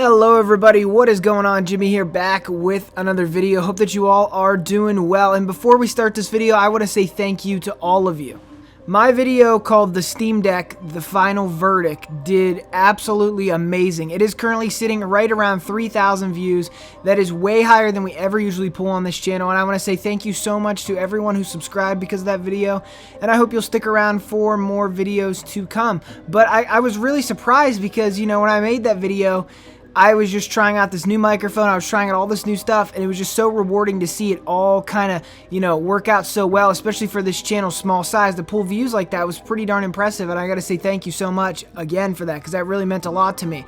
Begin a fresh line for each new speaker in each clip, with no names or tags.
Hello everybody, what is going on? Jimmy here, back with another video. Hope that you all are doing well. And before we start this video, I want to say thank you to all of you. My video called The Steam Deck, The Final Verdict, did absolutely amazing. It is currently sitting right around 3,000 views. That is way higher than we ever usually pull on this channel. And I want to say thank you so much to everyone who subscribed because of that video. And I hope you'll stick around for more videos to come. But I was really surprised because, you know, when I made that video, I was just trying out this new microphone, I was trying out all this new stuff, and it was just so rewarding to see it all kind of, you know, work out so well, especially for this channel's small size. To pull views like that was pretty darn impressive, and I gotta say thank you so much again for that, because that really meant a lot to me.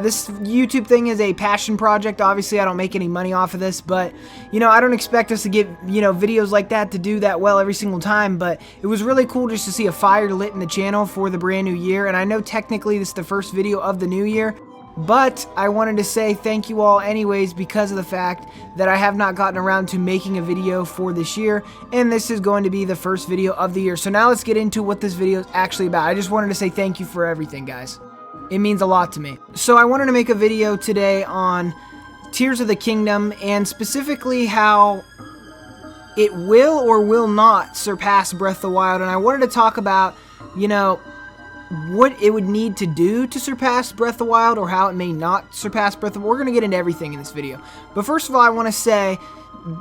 This YouTube thing is a passion project. Obviously, I don't make any money off of this, but, you know, I don't expect us to get, you know, videos like that to do that well every single time, but it was really cool just to see a fire lit in the channel for the brand new year, and I know technically this is the first video of the new year, but I wanted to say thank you all anyways because of the fact that I have not gotten around to making a video for this year, and this is going to be the first video of the year. So now let's get into what this video is actually about. I just wanted to say thank you for everything, guys. It means a lot to me. So I wanted to make a video today on Tears of the Kingdom, and specifically how it will or will not surpass Breath of the Wild. And I wanted to talk about, you know, what it would need to do to surpass Breath of the Wild, or how it may not surpass Breath of the Wild. We're going to get into everything in this video. But first of all, I want to say,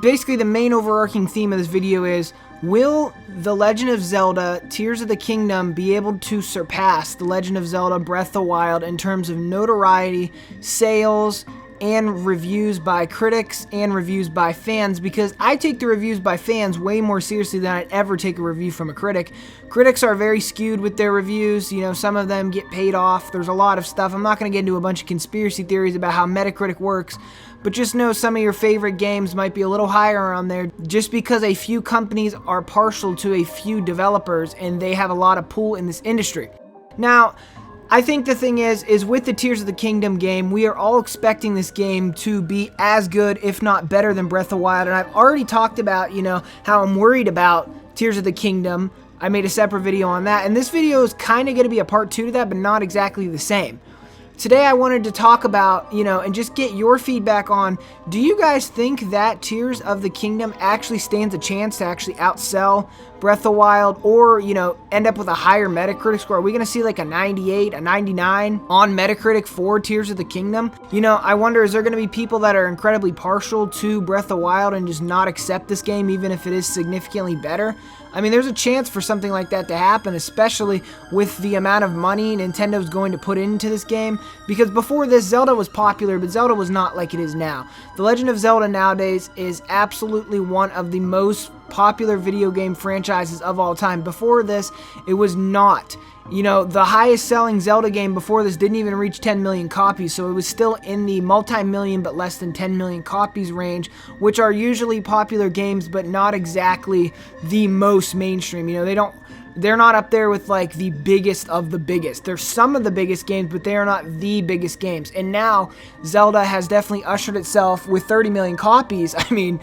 basically the main overarching theme of this video is, will The Legend of Zelda Tears of the Kingdom be able to surpass The Legend of Zelda Breath of the Wild in terms of notoriety, sales, and reviews by critics and reviews by fans? Because I take the reviews by fans way more seriously than I'd ever take a review from a critic. Critics are very skewed with their reviews. You know, some of them get paid off. There's a lot of stuff. I'm not going to get into a bunch of conspiracy theories about how Metacritic works, but just know some of your favorite games might be a little higher on there just because a few companies are partial to a few developers and they have a lot of pull in this industry. Now, I think the thing is with the Tears of the Kingdom game, we are all expecting this game to be as good, if not better, than Breath of the Wild. And I've already talked about, you know, how I'm worried about Tears of the Kingdom. I made a separate video on that. And this video is kind of going to be a part 2 to that, but not exactly the same. Today I wanted to talk about, you know, and just get your feedback on, do you guys think that Tears of the Kingdom actually stands a chance to actually outsell Breath of the Wild, or, you know, end up with a higher Metacritic score? Are we going to see like a 98, a 99 on Metacritic for Tears of the Kingdom? You know, I wonder, is there going to be people that are incredibly partial to Breath of the Wild and just not accept this game even if it is significantly better? I mean, there's a chance for something like that to happen, especially with the amount of money Nintendo's going to put into this game. Because before this, Zelda was popular, but Zelda was not like it is now. The Legend of Zelda nowadays is absolutely one of the most popular video game franchises of all time. Before this, it was not. You know, the highest selling Zelda game before this didn't even reach 10 million copies, so it was still in the multi-million but less than 10 million copies range, which are usually popular games but not exactly the most mainstream. You know, they're not up there with like the biggest of the biggest. They're some of the biggest games, but they are not the biggest games. And now Zelda has definitely ushered itself with 30 million copies. I mean,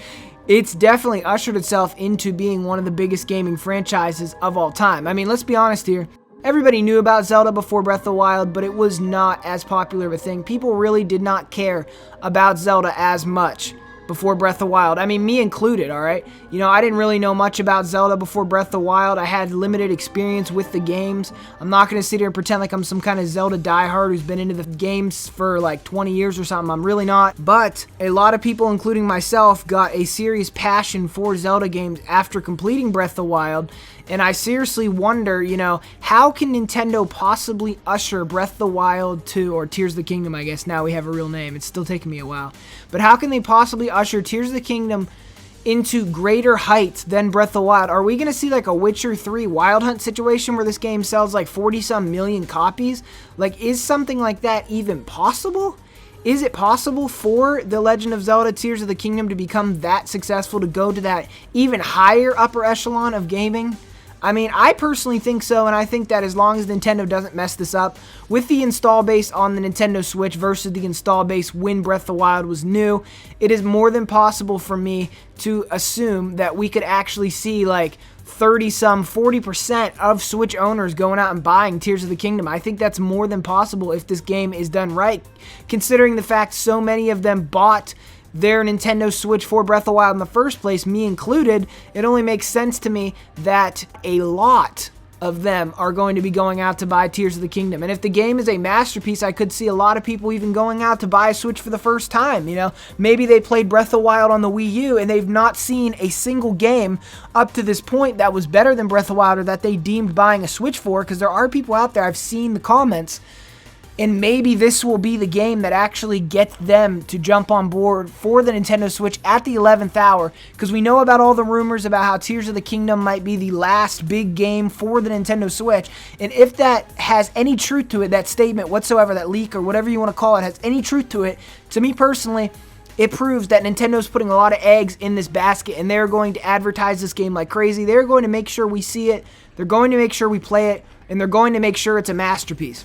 it's definitely ushered itself into being one of the biggest gaming franchises of all time. I mean, let's be honest here. Everybody knew about Zelda before Breath of the Wild, but it was not as popular of a thing. People really did not care about Zelda as much before Breath of the Wild. I mean, me included, alright? You know, I didn't really know much about Zelda before Breath of the Wild. I had limited experience with the games. I'm not going to sit here and pretend like I'm some kind of Zelda diehard who's been into the games for like 20 years or something. I'm really not. But a lot of people, including myself, got a serious passion for Zelda games after completing Breath of the Wild. And I seriously wonder, you know, how can Nintendo possibly usher Breath of the Wild to, or Tears of the Kingdom, I guess now we have a real name. It's still taking me a while. But how can they possibly usher Tears of the Kingdom into greater heights than Breath of the Wild? Are we going to see like a Witcher 3 Wild Hunt situation where this game sells like 40-some million copies? Like, is something like that even possible? Is it possible for The Legend of Zelda Tears of the Kingdom to become that successful, to go to that even higher upper echelon of gaming? I mean, I personally think so, and I think that as long as Nintendo doesn't mess this up, with the install base on the Nintendo Switch versus the install base when Breath of the Wild was new, it is more than possible for me to assume that we could actually see like 40% of Switch owners going out and buying Tears of the Kingdom. I think that's more than possible if this game is done right, considering the fact so many of them bought their Nintendo Switch for Breath of the Wild in the first place, me included. It only makes sense to me that a lot of them are going to be going out to buy Tears of the Kingdom. And if the game is a masterpiece, I could see a lot of people even going out to buy a Switch for the first time. You know, maybe they played Breath of the Wild on the Wii U and they've not seen a single game up to this point that was better than Breath of the Wild or that they deemed buying a Switch for, because there are people out there, I've seen the comments, and maybe this will be the game that actually gets them to jump on board for the Nintendo Switch at the 11th hour, because we know about all the rumors about how Tears of the Kingdom might be the last big game for the Nintendo Switch. And if that has any truth to it, that statement whatsoever, that leak or whatever you want to call it, has any truth to it, to me personally, it proves that Nintendo's putting a lot of eggs in this basket, and they're going to advertise this game like crazy. They're going to make sure we see it, they're going to make sure we play it, and they're going to make sure it's a masterpiece.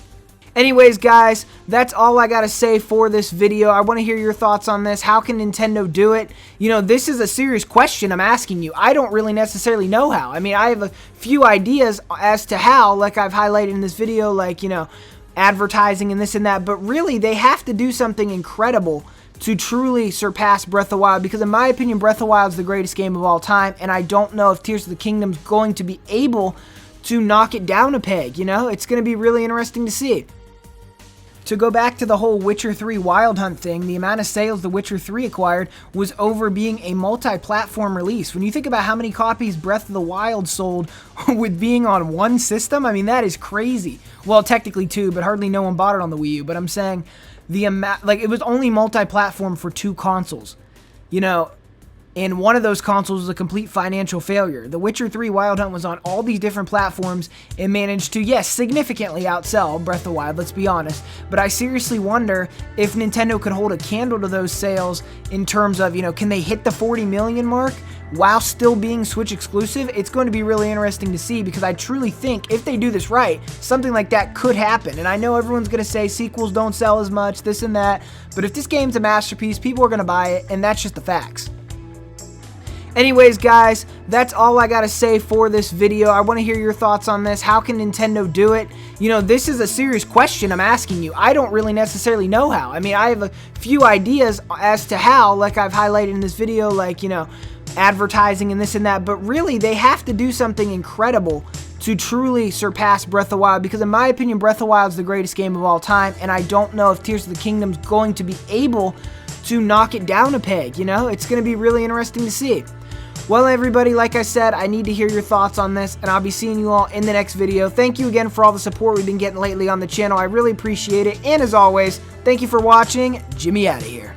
Anyways, guys, that's all I got to say for this video. I want to hear your thoughts on this. How can Nintendo do it? You know, this is a serious question I'm asking you. I don't really necessarily know how. I mean, I have a few ideas as to how, like I've highlighted in this video, like, you know, advertising and this and that. But really, they have to do something incredible to truly surpass Breath of the Wild, because in my opinion, Breath of the Wild is the greatest game of all time, and I don't know if Tears of the Kingdom is going to be able to knock it down a peg. You know, it's going to be really interesting to see. To go back to the whole Witcher 3 Wild Hunt thing, the amount of sales The Witcher 3 acquired was over being a multi-platform release. When you think about how many copies Breath of the Wild sold with being on one system, I mean, that is crazy. Well, technically two, but hardly no one bought it on the Wii U. But I'm saying the amount, like, it was only multi-platform for 2 consoles, you know, and one of those consoles was a complete financial failure. The Witcher 3 Wild Hunt was on all these different platforms and managed to, yes, significantly outsell Breath of the Wild, let's be honest. But I seriously wonder if Nintendo could hold a candle to those sales in terms of, you know, can they hit the 40 million mark while still being Switch exclusive? It's going to be really interesting to see, because I truly think if they do this right, something like that could happen. And I know everyone's going to say sequels don't sell as much, this and that, but if this game's a masterpiece, people are going to buy it, and that's just the facts. Anyways, guys, that's all I got to say for this video. I want to hear your thoughts on this. How can Nintendo do it? You know, this is a serious question I'm asking you. I don't really necessarily know how. I mean, I have a few ideas as to how, like I've highlighted in this video, like, you know, advertising and this and that. But really, they have to do something incredible to truly surpass Breath of the Wild, because in my opinion, Breath of the Wild is the greatest game of all time, and I don't know if Tears of the Kingdom is going to be able to knock it down a peg. You know, it's going to be really interesting to see. Well, everybody, like I said, I need to hear your thoughts on this, and I'll be seeing you all in the next video. Thank you again for all the support we've been getting lately on the channel. I really appreciate it, and as always, thank you for watching. Jimmy out of here.